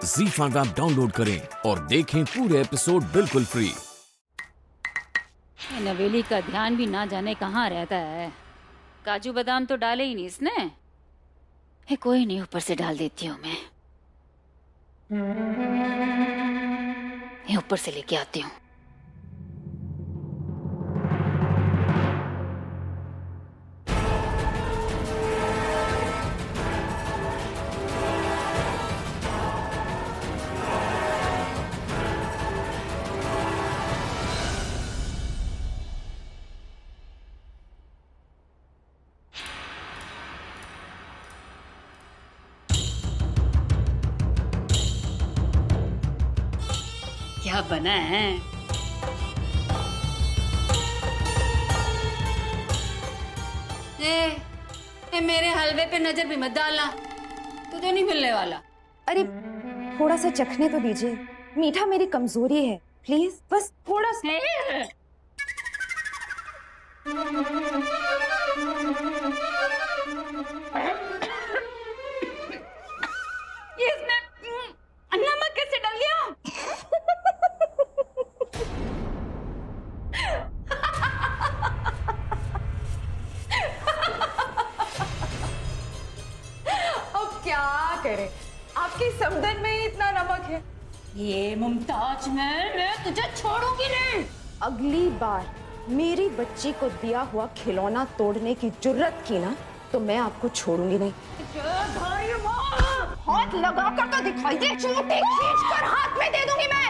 ZEE5 app download करें और देखें पूरे एपिसोड बिल्कुल फ्री। नवेली का ध्यान भी ना जाने कहाँ रहता है। काजू बादाम तो डाले ही नहीं इसने। कोई नहीं, ऊपर से डाल देती हूँ मैं। ऊपर से लेके आती हूँ। क्या बना है? मेरे हलवे पे नजर भी मत डालना, तुझे नहीं मिलने वाला। अरे थोड़ा सा चखने तो दीजिए, मीठा मेरी कमजोरी है, प्लीज बस थोड़ा सा। ये इसमें नमक कैसे डल गया? अब क्या करें, आपके समदन में ही इतना नमक है। ये मुमताज मैं तुझे छोड़ूंगी नहीं। अगली बार मेरी बच्ची को दिया हुआ खिलौना तोड़ने की जुर्रत की ना, तो मैं आपको छोड़ूंगी नहीं। हाथ लगा कर तो दिखाई दे, चोटी खींच कर हाथ में दे दूंगी मैं।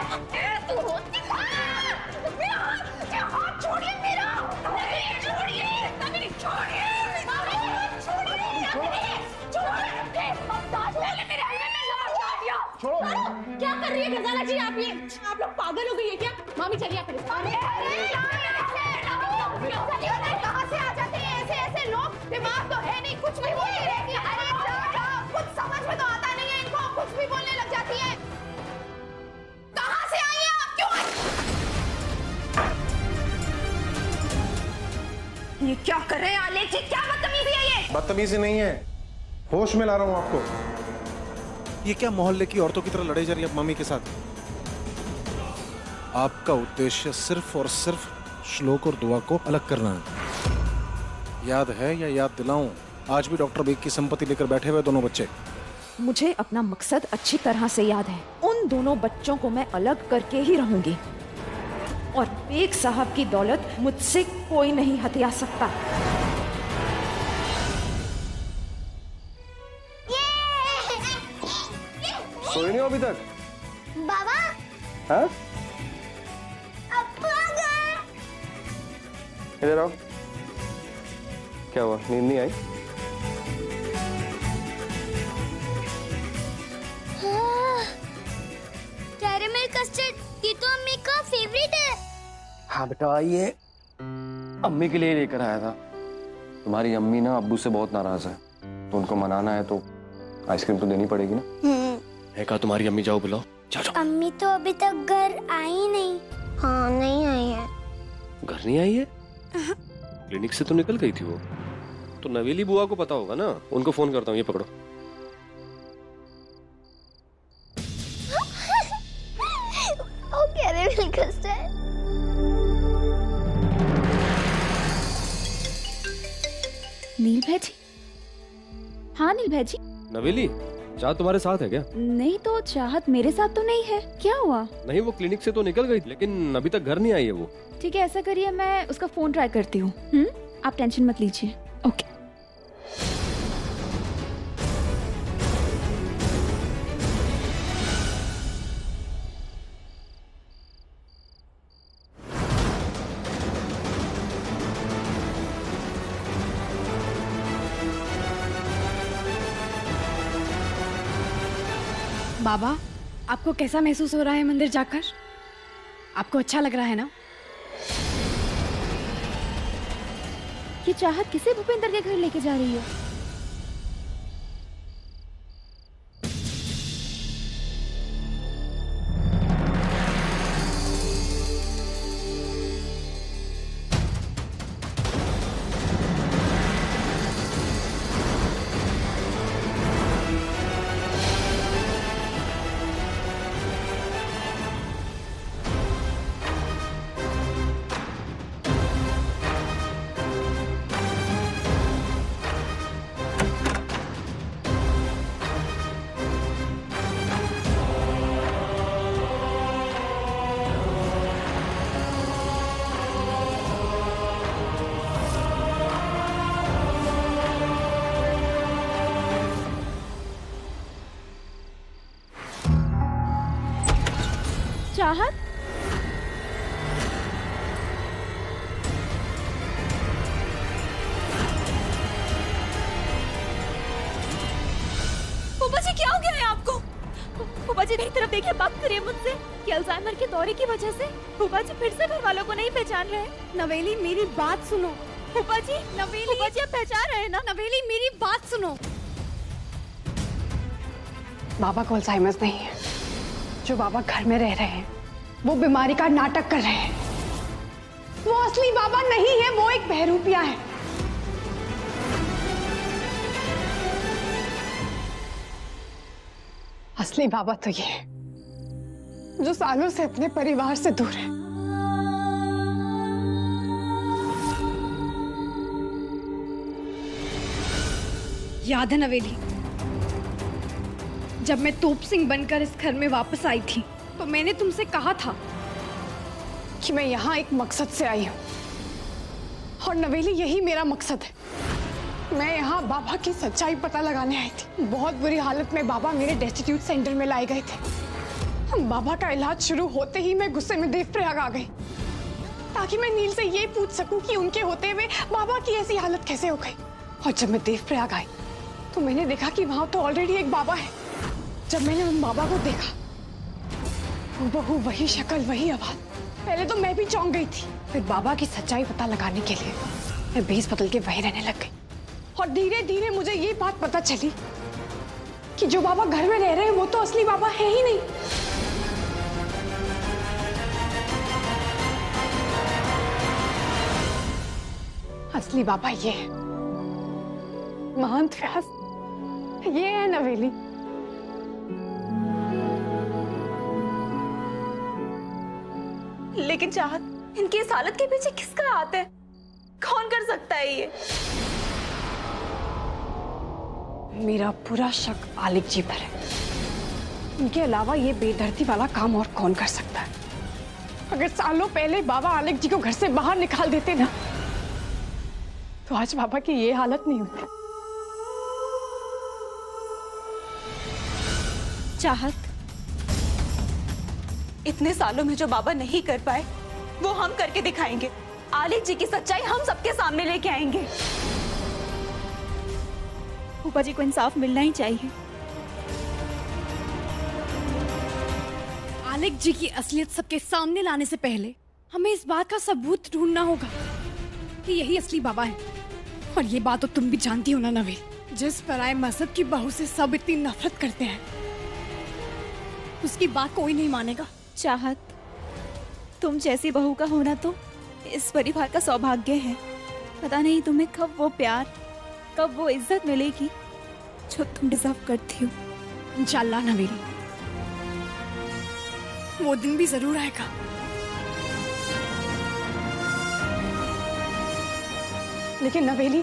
तू होती मेरा हाथ छोड़िए, मेरा छोड़िए, छोड़िए, क्या कर रही है खजाना जी? आप लोग पागल हो गई है क्या? मामी चलिए आप। कहाँ से आ जाते हैं ऐसे ऐसे लोग? दिमाग तो है नहीं, कुछ भी बोलती रहती है। अरे कुछ समझ में तो आता नहीं है इनको, कुछ भी बोलने लग जाती है। कहाँ से आई हैं आप? क्यों ये क्या कर रहे हैं आलेख जी? क्या बदतमीजी है ये? बदतमीजी नहीं है, होश में ला रहा हूँ आपको। ये क्या मोहल्ले की औरतों की तरह लड़ाई जा रही है मम्मी के साथ? आपका उद्देश्य सिर्फ और सिर्फ श्लोक और दुआ को अलग करना है। याद है या याद दिलाऊं, आज भी डॉक्टर बेग की संपत्ति लेकर बैठे हुए दोनों बच्चे। मुझे अपना मकसद अच्छी तरह से याद है। उन दोनों बच्चों को मैं अलग करके ही रहूंगी, और बेग साहब की दौलत मुझसे कोई नहीं हथिया सकता। सोई नहीं हो अभी तक? बाबा हाँ? अब आ गए। इधर आओ। क्या हुआ, नींद नहीं आई? कैरेमल कस्टर्ड, ये तो अम्मी का फेवरेट है। हाँ बेटा, ये अम्मी के लिए लेकर आया था। तुम्हारी अम्मी ना अब्बू से बहुत नाराज है, तो उनको मनाना है तो आइसक्रीम तो देनी पड़ेगी ना। है कहा तुम्हारी अम्मी, जाओ बुलाओ, जाओ जाओ। अम्मी तो अभी तक घर आई नहीं। हाँ नहीं आई है। घर नहीं आई है? क्लिनिक से तो निकल गई थी वो। तो नवेली बुआ को पता होगा ना, उनको फोन करता हूँ, ये पकड़ो। ओ कैरेमल कस्टर्ड। नील भैजी। हाँ नील भैजी। नवेली, चाहत तुम्हारे साथ है क्या? नहीं तो चाहत मेरे साथ तो नहीं है। क्या हुआ? नहीं, वो क्लिनिक से तो निकल गई, लेकिन अभी तक घर नहीं आई है वो। ठीक है, ऐसा करिए मैं उसका फोन ट्राई करती हूँ। आप टेंशन मत लीजिए। ओके। बाबा, आपको कैसा महसूस हो रहा है मंदिर जाकर? आपको अच्छा लग रहा है ना? ये चाहत किसे भूपेंद्र के घर लेके जा रही है? चाहत, फूफा जी क्या हो गया है आपको? फूफा जी मेरी तरफ देखिए, बात करिए मुझसे। कि अल्जाइमर के दौरे की वजह से फूफा जी फिर से घर वालों को नहीं पहचान रहे। नवेली मेरी बात सुनो। फूफा जी, नवेली, फूफा जी आप पहचान रहे हैं ना? नवेली मेरी बात सुनो। बाबा को अल्जाइमर नहीं है। जो बाबा घर में रह रहे हैं वो बीमारी का नाटक कर रहे हैं। वो असली बाबा नहीं है, वो एक बहरूपिया है। असली बाबा तो ये है जो सालों से अपने परिवार से दूर है। याद है नवेली, जब मैं तोप सिंह बनकर इस घर में वापस आई थी तो मैंने तुमसे कहा था कि मैं यहाँ एक मकसद से आई हूँ। और नवेली यही मेरा मकसद है। मैं यहाँ बाबा की सच्चाई पता लगाने आई थी। बहुत बुरी हालत में बाबा मेरे डेस्टिट्यूट सेंटर में लाए गए थे। बाबा का इलाज शुरू होते ही मैं गुस्से में देवप्रयाग आ गई ताकि मैं नील से ये पूछ सकूं कि उनके होते हुए बाबा की ऐसी हालत कैसे हो गई। और जब मैं देवप्रयाग आई तो मैंने देखा कि वहां तो ऑलरेडी एक बाबा है। जब मैंने उन बाबा को देखा, हूबहू वही शक्ल, वही आवाज। पहले तो मैं भी चौंक गई थी। फिर बाबा की सच्चाई पता लगाने के लिए मैं भेस बदल के वहीं रहने लग गई। और धीरे धीरे मुझे ये बात पता चली कि जो बाबा घर में रह रहे हैं वो तो असली बाबा है ही नहीं। असली बाबा ये है, महंत व्यास। ये है नवेली। लेकिन चाहत, इनकी इस हालत के पीछे किसका हाथ है? कौन कर सकता है ये? मेरा पूरा शक आलिक जी पर है। इनके अलावा ये बेदर्दी वाला काम और कौन कर सकता है? अगर सालों पहले बाबा आलिक जी को घर से बाहर निकाल देते ना तो आज बाबा की ये हालत नहीं होती। चाहत, इतने सालों में जो बाबा नहीं कर पाए वो हम करके दिखाएंगे। आलिक जी की सच्चाई हम सबके सामने लेके आएंगे। फूफा जी को इंसाफ मिलना ही चाहिए। आलिक जी की असलियत सबके सामने लाने से पहले हमें इस बात का सबूत ढूंढना होगा कि यही असली बाबा है। और ये बात तो तुम भी जानती हो ना नवेल, जिस पराये मजहब की बहू से सब इतनी नफरत करते हैं उसकी बात कोई नहीं मानेगा। चाहत, तुम जैसी बहू का होना तो इस परिवार का सौभाग्य है। पता नहीं तुम्हें कब वो प्यार, कब वो इज्जत मिलेगी जो तुम डिजर्व करती हो। इंशाल्लाह नवेली, वो दिन भी जरूर आएगा। लेकिन नवेली,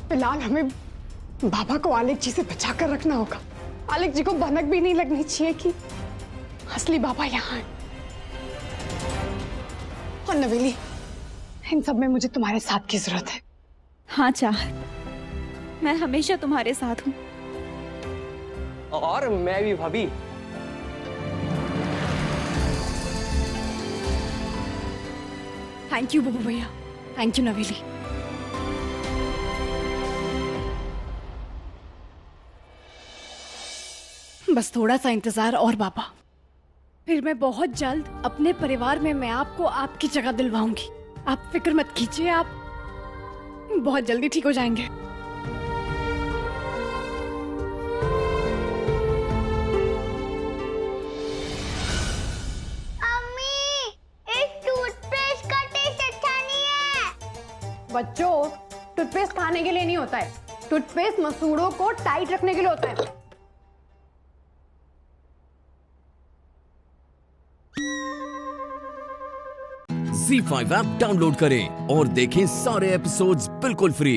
फिलहाल हमें बाबा को आलिक जी से बचा कर रखना होगा। आलिक जी को भनक भी नहीं लगनी चाहिए कि असली बाबा यहाँ है। और नवेली, इन सब में मुझे तुम्हारे साथ की जरूरत है। हाँ चाहत, मैं हमेशा तुम्हारे साथ हूँ। और मैं भी भाभी। थैंक यू बब्बू भैया। थैंक यू नवेली। बस थोड़ा सा इंतजार और बाबा, फिर मैं बहुत जल्द अपने परिवार में मैं आपको आपकी जगह दिलवाऊंगी। आप फिक्र मत कीजिए, आप बहुत जल्दी ठीक हो जाएंगे। अम्मी, इस टूथपेस्ट का टेस्ट अच्छा नहीं है। बच्चों, टूथपेस्ट खाने के लिए नहीं होता है। टूथपेस्ट मसूड़ों को टाइट रखने के लिए होता है। ZEE5 ऐप डाउनलोड करें और देखें सारे एपिसोड्स बिल्कुल फ्री।